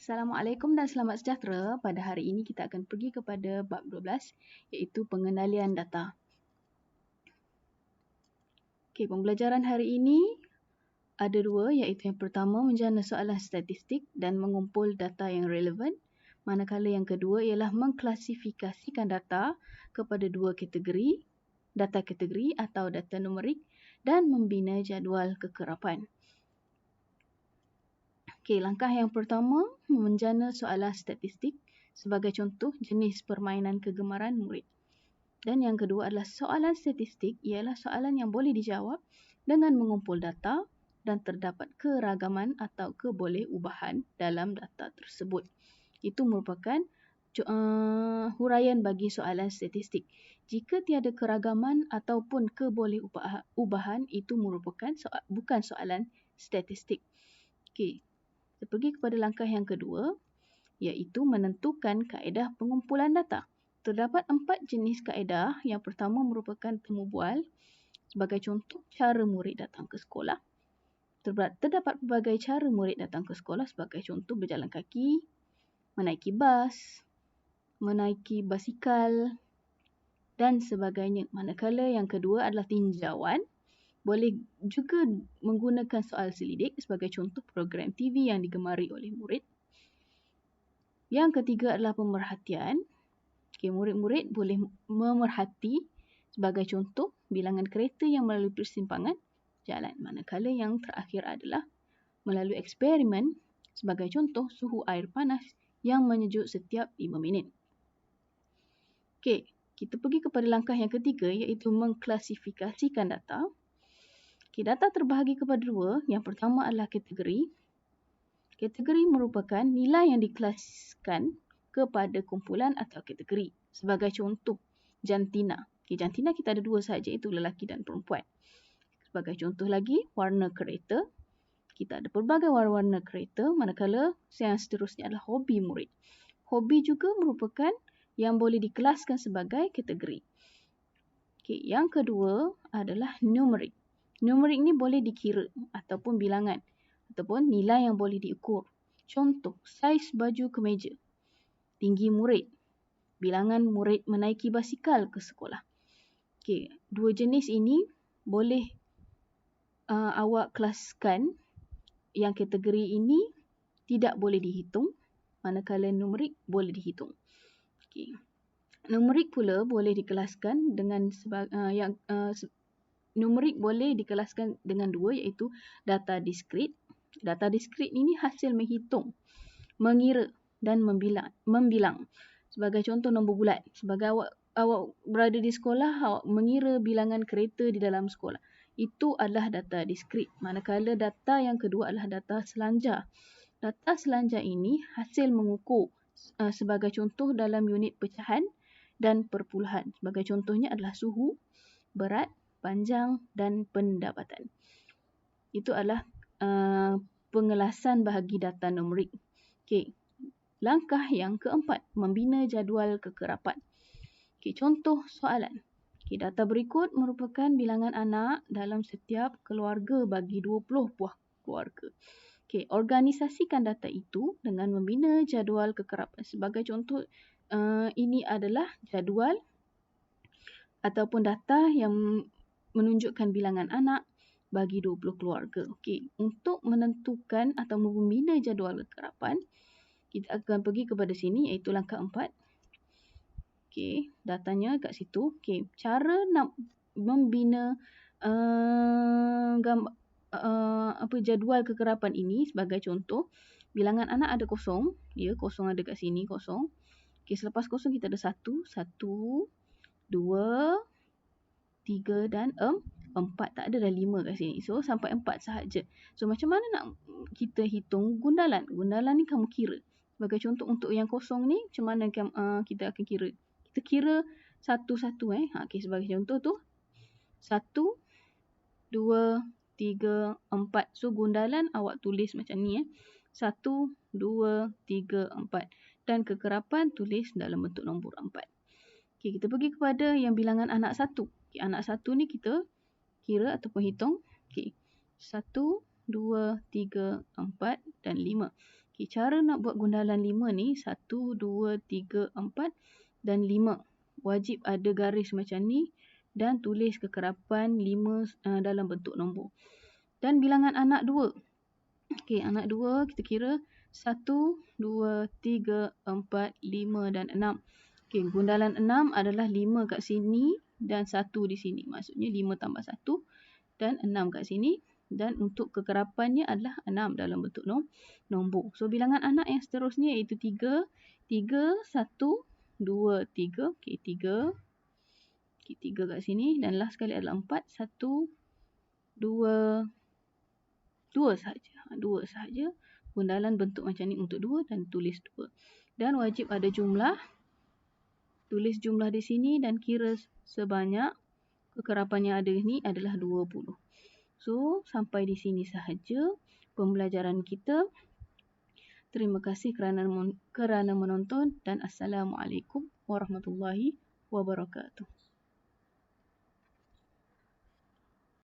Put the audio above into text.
Assalamualaikum dan selamat sejahtera. Pada hari ini kita akan pergi kepada bab 12 iaitu pengendalian data. Okey, pembelajaran hari ini ada dua iaitu yang pertama menjana soalan statistik dan mengumpul data yang relevan. Manakala yang kedua ialah mengklasifikasikan data kepada dua kategori, data kategori atau data numerik dan membina jadual kekerapan. Okey, langkah yang pertama menjana soalan statistik sebagai contoh jenis permainan kegemaran murid. Dan yang kedua adalah soalan statistik ialah soalan yang boleh dijawab dengan mengumpul data dan terdapat keragaman atau keboleh-ubahan dalam data tersebut. Itu merupakan huraian bagi soalan statistik. Jika tiada keragaman ataupun keboleh-ubahan, itu merupakan bukan soalan statistik. Okey. Kita pergi kepada langkah yang kedua, iaitu menentukan kaedah pengumpulan data. Terdapat 4 jenis kaedah. Yang pertama merupakan temu bual. Sebagai contoh, cara murid datang ke sekolah. Terdapat pelbagai cara murid datang ke sekolah sebagai contoh berjalan kaki, menaiki bas, menaiki basikal dan sebagainya. Manakala yang kedua adalah tinjauan. Boleh juga menggunakan soal selidik sebagai contoh program TV yang digemari oleh murid. Yang ketiga adalah pemerhatian. Okay, murid-murid boleh memerhati sebagai contoh bilangan kereta yang melalui persimpangan jalan. Manakala yang terakhir adalah melalui eksperimen sebagai contoh suhu air panas yang menyejuk setiap 5 minit. Okey, kita pergi kepada langkah yang ketiga iaitu mengklasifikasikan data. Okay, data terbahagi kepada dua. Yang pertama adalah kategori. Kategori merupakan nilai yang dikelaskan kepada kumpulan atau kategori. Sebagai contoh, jantina. Okay, jantina kita ada dua sahaja, iaitu lelaki dan perempuan. Sebagai contoh lagi, warna kereta. Kita ada pelbagai warna-warna kereta, manakala yang seterusnya adalah hobi murid. Hobi juga merupakan yang boleh dikelaskan sebagai kategori. Okay, yang kedua adalah numerik. Numerik ni boleh dikira ataupun bilangan ataupun nilai yang boleh diukur. Contoh, saiz baju kemeja, tinggi murid, bilangan murid menaiki basikal ke sekolah. Okey, dua jenis ini boleh awak kelaskan. Yang kategori ini tidak boleh dihitung, manakala numerik boleh dihitung. Okey. Numerik pula boleh dikelaskan dengan numerik boleh dikelaskan dengan dua iaitu data diskrit. Data diskrit ini hasil menghitung, mengira dan membilang. Sebagai contoh nombor bulat. Sebagai awak berada di sekolah, awak mengira bilangan kereta di dalam sekolah. Itu adalah data diskrit. Manakala data yang kedua adalah data selanjar. Data selanjar ini hasil mengukur sebagai contoh dalam unit pecahan dan perpuluhan. Sebagai contohnya adalah suhu, berat, panjang dan pendapatan. Itu adalah pengelasan bahagi data numerik. Okey. Langkah yang keempat, membina jadual kekerapan. Okey, contoh soalan. Okey, data berikut merupakan bilangan anak dalam setiap keluarga bagi 20 buah keluarga. Okey, organisasikan data itu dengan membina jadual kekerapan. Sebagai contoh, ini adalah jadual ataupun data yang menunjukkan bilangan anak bagi 20 keluarga. Okey, untuk menentukan atau membina jadual kekerapan, kita akan pergi kepada sini iaitu langkah 4. Okey, datanya kat situ. Okey, cara nak membina jadual kekerapan ini sebagai contoh, bilangan anak ada kosong, ya, kosong ada kat sini, kosong. Okey, selepas kosong kita ada 1, 2, 3 dan 4. Tak ada dah 5 kat sini. So, sampai 4 sahaja. So, macam mana nak kita hitung gundalan? Gundalan ni kamu kira. Sebagai contoh untuk yang kosong ni, macam mana kita akan kira? Kita kira satu-satu. Okay, sebagai contoh tu. 1, 2, 3, 4. So, gundalan awak tulis macam ni. 1, 2, 3, 4. Dan kekerapan tulis dalam bentuk nombor 4. Okay, kita pergi kepada yang bilangan anak 1. Okay, anak 1 ni kita kira ataupun hitung. Okay. 1, 2, 3, 4 dan 5. Okay, cara nak buat gundalan 5 ni, 1, 2, 3, 4 dan 5. Wajib ada garis macam ni dan tulis kekerapan 5 dalam bentuk nombor. Dan bilangan anak 2. Okay, anak 2 kita kira 1, 2, 3, 4, 5 dan 6. Okay, gundalan 6 adalah 5 kat sini dan 1 di sini. Maksudnya 5 tambah 1 dan 6 kat sini. Dan untuk kekerapannya adalah 6 dalam bentuk nombor. So, bilangan anak yang seterusnya iaitu 3. 3, 1, 2, 3. Okay, 3. Okay, 3 kat sini. Dan last sekali adalah 4. 1, 2, 2 sahaja. 2 sahaja. Gundalan bentuk macam ni untuk 2 dan tulis 2. Dan wajib ada jumlah. Tulis jumlah di sini dan kira sebanyak kekerapan yang ada ni adalah 20. So, sampai di sini sahaja pembelajaran kita. Terima kasih kerana menonton dan Assalamualaikum warahmatullahi wabarakatuh.